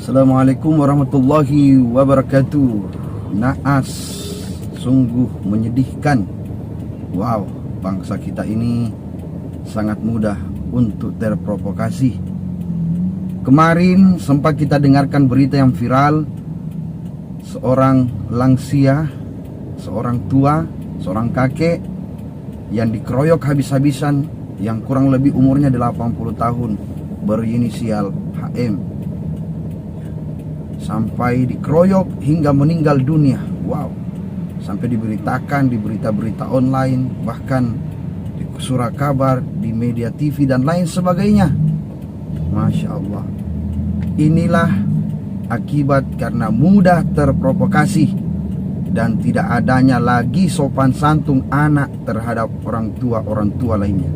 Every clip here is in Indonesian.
Assalamualaikum warahmatullahi wabarakatuh. Naas, sungguh menyedihkan. Wow, bangsa kita ini sangat mudah untuk terprovokasi. Kemarin sempat kita dengarkan berita yang viral. Seorang lansia, seorang tua, seorang kakek yang dikeroyok habis-habisan, yang kurang lebih umurnya 80 tahun, berinisial HM, sampai dikeroyok hingga meninggal dunia. Wow, sampai diberitakan di berita-berita online, bahkan di surat kabar, di media TV dan lain sebagainya. Masya Allah. Inilah akibat karena mudah terprovokasi dan tidak adanya lagi sopan santun anak terhadap orang tua lainnya.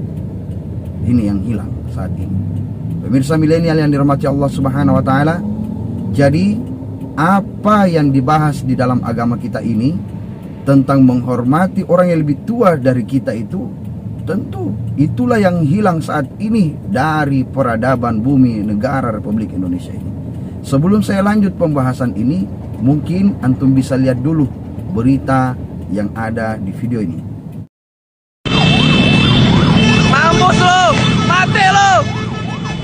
Ini yang hilang saat ini. Pemirsa milenial yang dirahmati Allah Subhanahu wa taala. Jadi apa yang dibahas di dalam agama kita ini tentang menghormati orang yang lebih tua dari kita itu, tentu itulah yang hilang saat ini dari peradaban bumi negara Republik Indonesia ini. Sebelum saya lanjut pembahasan ini, mungkin antum bisa lihat dulu berita yang ada di video ini. Mampus lu, mati lu,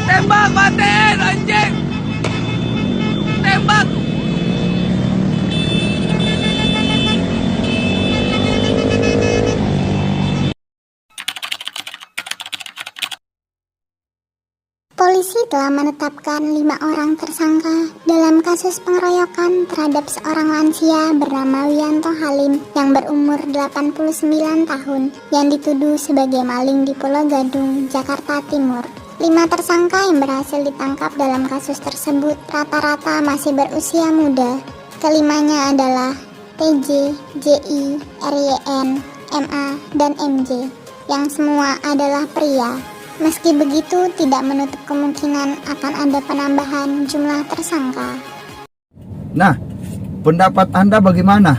tembak, matiin anjing, tembak. Polisi telah menetapkan 5 orang tersangka dalam kasus pengeroyokan terhadap seorang lansia bernama Wianto Halim yang berumur 89 tahun yang dituduh sebagai maling di Pulau Gadung, Jakarta Timur. 5 tersangka yang berhasil ditangkap dalam kasus tersebut rata-rata masih berusia muda. Kelimanya adalah TJ, JI, RYN, MA, dan MJ, yang semua adalah pria. Meski begitu, tidak menutup kemungkinan akan ada penambahan jumlah tersangka. Nah, pendapat Anda bagaimana?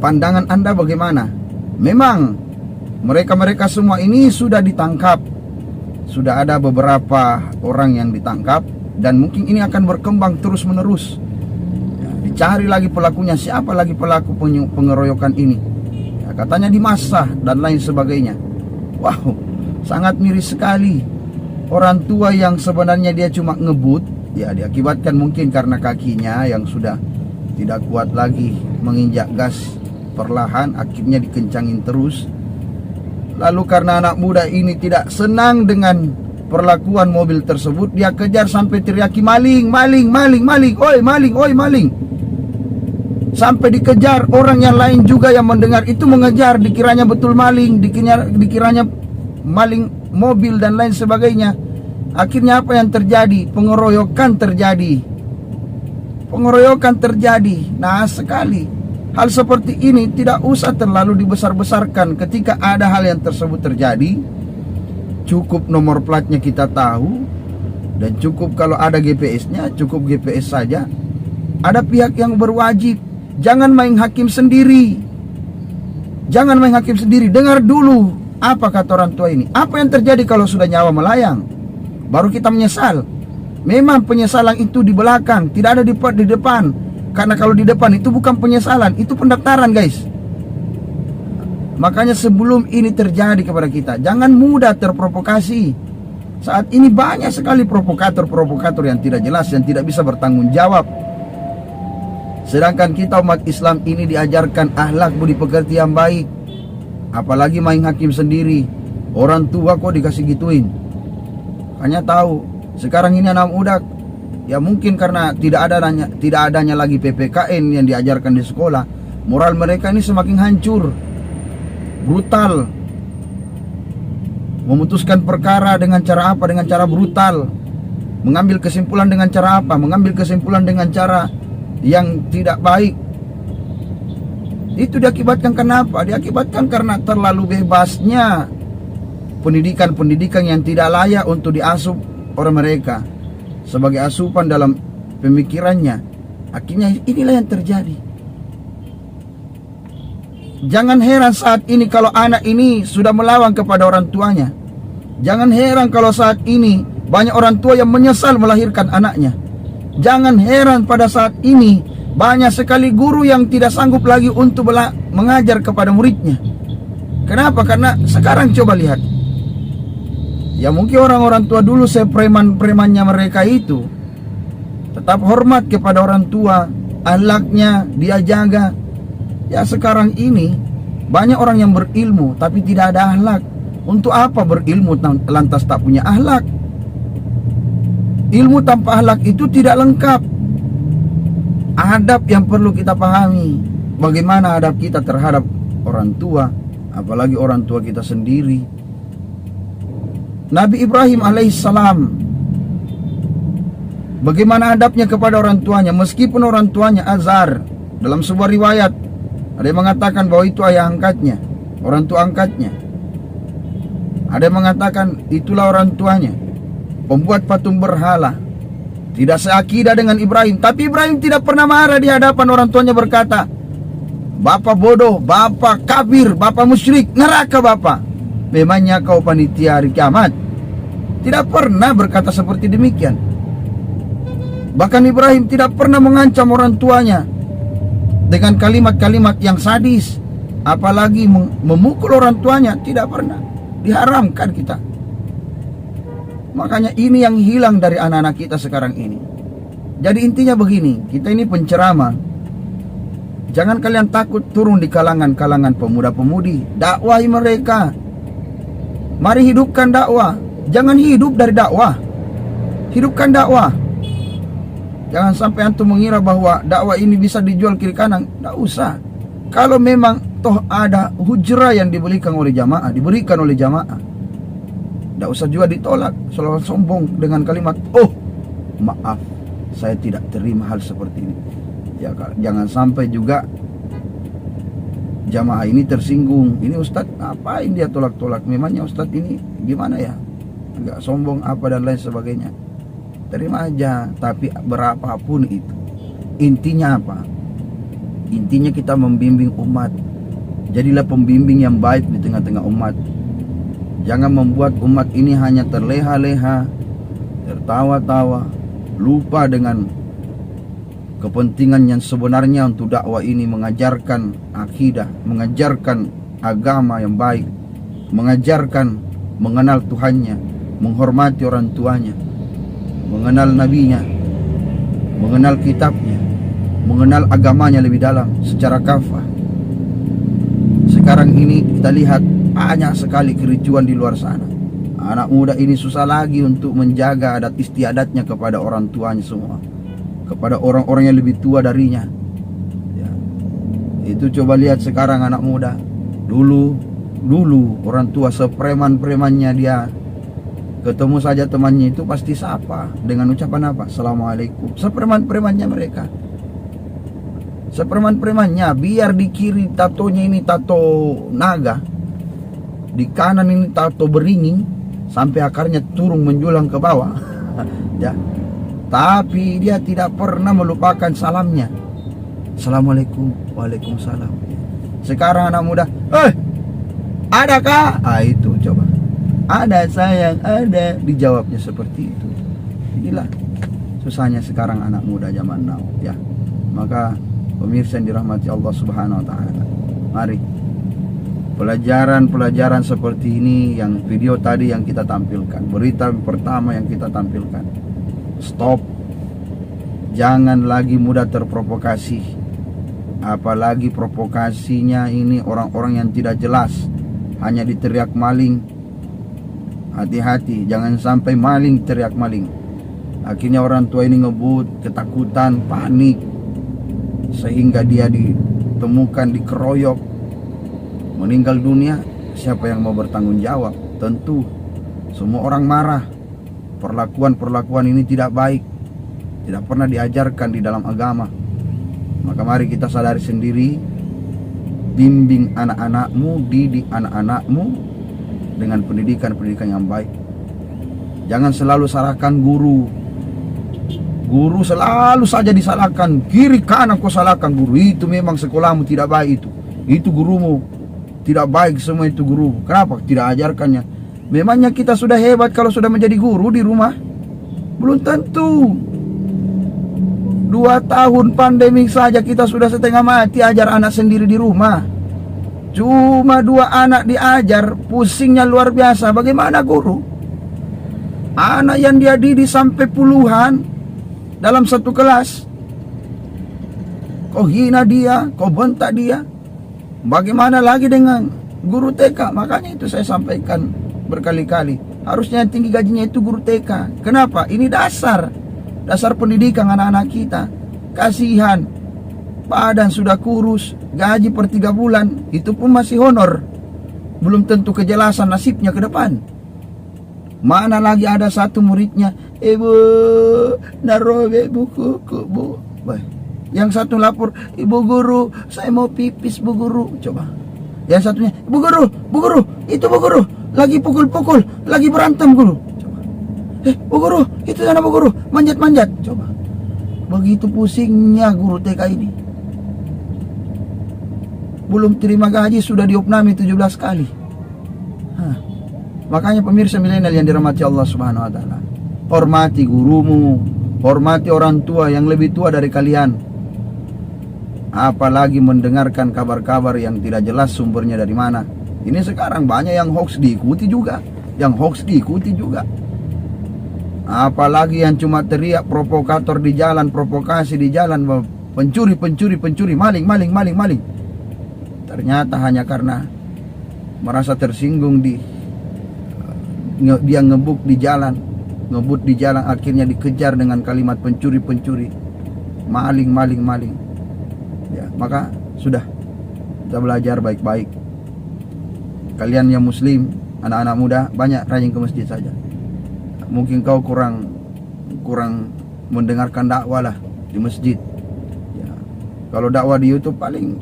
Pandangan Anda bagaimana? Memang mereka semua ini sudah ditangkap. Sudah ada beberapa orang yang ditangkap dan mungkin ini akan berkembang terus-menerus. Ya, dicari lagi pelakunya, siapa lagi pelaku pengeroyokan ini? Ya, katanya dimasak dan lain sebagainya. Wow, sangat miris sekali. Orang tua yang sebenarnya dia cuma ngebut, ya diakibatkan mungkin karena kakinya yang sudah tidak kuat lagi menginjak gas perlahan, akhirnya dikencangin terus. Lalu karena anak muda ini tidak senang dengan perlakuan mobil tersebut, dia kejar sampai teriaki maling, maling, maling, maling, oi maling, oi maling. Sampai dikejar, orang yang lain juga yang mendengar itu mengejar, dikiranya betul maling, dikiranya maling mobil dan lain sebagainya. Akhirnya apa yang terjadi? Pengeroyokan terjadi. Nah, sekali hal seperti ini tidak usah terlalu dibesar-besarkan. Ketika ada hal yang tersebut terjadi, cukup nomor platnya kita tahu, dan cukup kalau ada GPS-nya, cukup GPS saja. Ada pihak yang berwajib. Jangan main hakim sendiri. Dengar dulu apa kata orang tua ini. Apa yang terjadi kalau sudah nyawa melayang? Baru kita menyesal. Memang penyesalan itu di belakang, tidak ada di depan. Karena kalau di depan itu bukan penyesalan, itu pendaftaran, guys. Makanya sebelum ini terjadi kepada kita, jangan mudah terprovokasi. Saat ini banyak sekali provokator yang tidak jelas, yang tidak bisa bertanggung jawab. Sedangkan kita umat Islam ini diajarkan akhlak budi pekerti yang baik. Apalagi main hakim sendiri. Orang tua kok dikasih gituin. Hanya tahu sekarang ini anak muda, ya mungkin karena tidak adanya lagi PPKN yang diajarkan di sekolah, moral mereka ini semakin hancur, brutal, memutuskan perkara dengan cara apa? Dengan cara brutal, mengambil kesimpulan dengan cara apa? Mengambil kesimpulan dengan cara yang tidak baik. Itu diakibatkan kenapa? Diakibatkan karena terlalu bebasnya pendidikan yang tidak layak untuk diasup oleh mereka sebagai asupan dalam pemikirannya. Akhirnya inilah yang terjadi. Jangan heran saat ini kalau anak ini sudah melawan kepada orang tuanya. Jangan heran kalau saat ini banyak orang tua yang menyesal melahirkan anaknya. Jangan heran pada saat ini banyak sekali guru yang tidak sanggup lagi untuk mengajar kepada muridnya. Kenapa? Karena sekarang coba lihat. Ya mungkin orang-orang tua dulu sepreman-premannya mereka itu tetap hormat kepada orang tua, akhlaknya dia jaga. Ya sekarang ini banyak orang yang berilmu tapi tidak ada akhlak. Untuk apa berilmu lantas tak punya akhlak? Ilmu tanpa akhlak itu tidak lengkap. Adab yang perlu kita pahami. Bagaimana adab kita terhadap orang tua, apalagi orang tua kita sendiri. Nabi Ibrahim alaihissalam, bagaimana adabnya kepada orang tuanya, meskipun orang tuanya azar. Dalam sebuah riwayat ada yang mengatakan bahwa itu ayah angkatnya, orang tua angkatnya. Ada yang mengatakan itulah orang tuanya, pembuat patung berhala, tidak seakidah dengan Ibrahim. Tapi Ibrahim tidak pernah marah di hadapan orang tuanya, berkata, "Bapak bodoh, bapak kafir, bapak musyrik, neraka bapak. Memangnya kau panitia hari kiamat?" Tidak pernah berkata seperti demikian. Bahkan Ibrahim tidak pernah mengancam orang tuanya dengan kalimat-kalimat yang sadis, apalagi memukul orang tuanya. Tidak pernah, diharamkan kita. Makanya ini yang hilang dari anak-anak kita sekarang ini. Jadi intinya begini, kita ini penceramah. Jangan kalian takut turun di kalangan-kalangan pemuda-pemudi, dakwahi mereka. Mari hidupkan dakwah. Jangan hidup dari dakwah, hidupkan dakwah. Jangan sampai antum mengira bahwa dakwah ini bisa dijual kiri kanan. Tidak usah. Kalau memang toh ada hujrah yang diberikan oleh jamaah, tidak usah juga ditolak. Selalu sombong dengan kalimat, "Oh, maaf, saya tidak terima hal seperti ini." Ya, jangan sampai juga jamaah ini tersinggung. Ini Ustadz ngapain dia tolak-tolak? Memangnya Ustadz ini gimana ya? Enggak sombong apa dan lain sebagainya. Terima aja, tapi berapapun itu. Intinya apa? Intinya kita membimbing umat. Jadilah pembimbing yang baik di tengah-tengah umat. Jangan membuat umat ini hanya terleha-leha, tertawa-tawa, lupa dengan kepentingan yang sebenarnya untuk dakwah ini mengajarkan akidah, mengajarkan agama yang baik, mengajarkan mengenal Tuhannya, menghormati orang tuanya, mengenal nabinya, mengenal kitabnya, mengenal agamanya lebih dalam secara kafah. Sekarang ini kita lihat banyak sekali kericuan di luar sana. Anak muda ini susah lagi untuk menjaga adat istiadatnya kepada orang tuanya semua, kepada orang-orang yang lebih tua darinya. Ya. Itu coba lihat sekarang anak muda. Dulu orang tua sepreman-premannya dia, ketemu saja temannya itu pasti sapa dengan ucapan apa? Assalamualaikum. Sepreman-premannya mereka. Sepreman-premannya, biar di kiri tatonya ini tato naga, di kanan ini tato beringin, sampai akarnya turun menjulang ke bawah. Ya. Tapi dia tidak pernah melupakan salamnya. Assalamualaikum, waalaikumsalam. Sekarang anak muda, adakah? Itu coba. Ada sayang, ada. Dijawabnya seperti itu. Inilah susahnya sekarang anak muda zaman now, ya. Maka pemirsa yang dirahmati Allah Subhanahu wa taala, mari pelajaran-pelajaran seperti ini yang video tadi yang kita tampilkan, berita pertama yang kita tampilkan. Stop. Jangan lagi mudah terprovokasi. Apalagi provokasinya ini orang-orang yang tidak jelas, hanya diteriak maling. Hati-hati, jangan sampai maling teriak maling. Akhirnya orang tua ini ngebut, ketakutan, panik, sehingga dia ditemukan dikeroyok, meninggal dunia. Siapa yang mau bertanggung jawab? Tentu semua orang marah. Perlakuan-perlakuan ini tidak baik, tidak pernah diajarkan di dalam agama. Maka mari kita sadari sendiri, bimbing anak-anakmu, didik anak-anakmu dengan pendidikan-pendidikan yang baik. Jangan selalu salahkan guru. Guru selalu saja disalahkan, kiri kanan kau salahkan guru. Itu memang sekolahmu tidak baik itu. Itu gurumu tidak baik, semua itu guru. Kenapa tidak ajarkannya? Memangnya kita sudah hebat kalau sudah menjadi guru di rumah? Belum tentu. 2 tahun pandemi saja kita sudah setengah mati ajar anak sendiri di rumah. Cuma 2 anak diajar, pusingnya luar biasa. Bagaimana guru? Anak yang dia didik sampai puluhan dalam satu kelas. Kau hina dia, kau bentak dia. Bagaimana lagi dengan guru TK? Makanya itu saya sampaikan berkali-kali. Harusnya yang tinggi gajinya itu guru TK. Kenapa? Ini dasar pendidikan anak-anak kita. Kasihan, badan sudah kurus, gaji per 3 bulan, itu pun masih honor. Belum tentu kejelasan nasibnya ke depan. Mana lagi ada satu muridnya, ibu narobe bukuku bu. Yang satu lapor, ibu guru saya mau pipis bu guru. Coba. Yang satunya, bu guru, itu bu guru lagi pukul-pukul, lagi berantem guru. Coba. Bu guru, itu sana bu guru, manjat-manjat. Coba. Begitu pusingnya guru TK ini. Belum terima gaji sudah diopnami 17 kali. Makanya pemirsa milenial yang dirahmati Allah Subhanahu wa taala, hormati gurumu, hormati orang tua yang lebih tua dari kalian. Apalagi mendengarkan kabar-kabar yang tidak jelas sumbernya dari mana. Ini sekarang banyak yang hoax diikuti juga, apalagi yang cuma teriak provokator di jalan, provokasi di jalan, pencuri, maling. Ternyata hanya karena merasa tersinggung dia ngebut di jalan akhirnya dikejar dengan kalimat pencuri, maling. Ya, maka sudah kita belajar baik-baik. Kalian yang muslim, anak-anak muda, banyak rajin ke masjid saja. Mungkin kau kurang mendengarkan dakwah lah di masjid. Ya, kalau dakwah di YouTube paling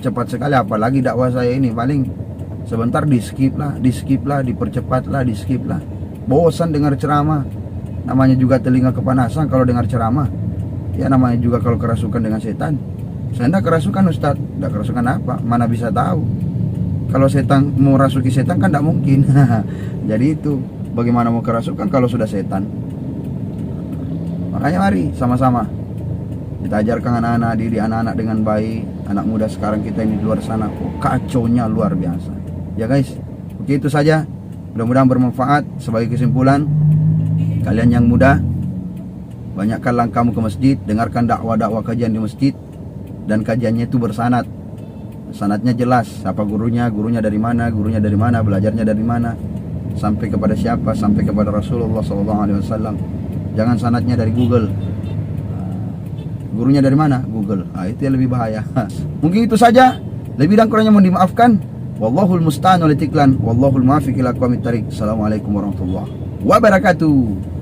cepat sekali, apalagi dakwah saya ini paling sebentar di skip lah, dipercepat lah, bosan dengar ceramah. Namanya juga telinga kepanasan kalau dengar ceramah. Ya namanya juga kalau kerasukan dengan setan. Saya tidak kerasukan Ustadz, tidak kerasukan apa, mana bisa tahu. Kalau setan mau rasuki setan kan tidak mungkin. Jadi itu, bagaimana mau kerasukan kalau sudah setan? Makanya mari sama-sama kita ajarkan anak-anak, didik anak-anak dengan baik. Anak muda sekarang kita ini di luar sana, kacaunya luar biasa. Ya guys, oke itu saja. Mudah-mudahan bermanfaat. Sebagai kesimpulan, kalian yang muda, banyakkan langkahmu ke masjid, dengarkan dakwah-dakwah kajian di masjid, dan kajiannya itu bersanad. Sanadnya jelas, siapa gurunya dari mana, belajarnya dari mana, sampai kepada siapa, sampai kepada Rasulullah SAW. Jangan sanadnya dari Google. Gurunya dari mana? Google. Itu yang lebih bahaya. Mungkin itu saja. Lebih dan kurangnya mohon dimaafkan. Wallahul musta'an wal istiqlan. Wallahul muwaffiq ila aqwamit thariq. Assalamualaikum warahmatullahi wabarakatuh.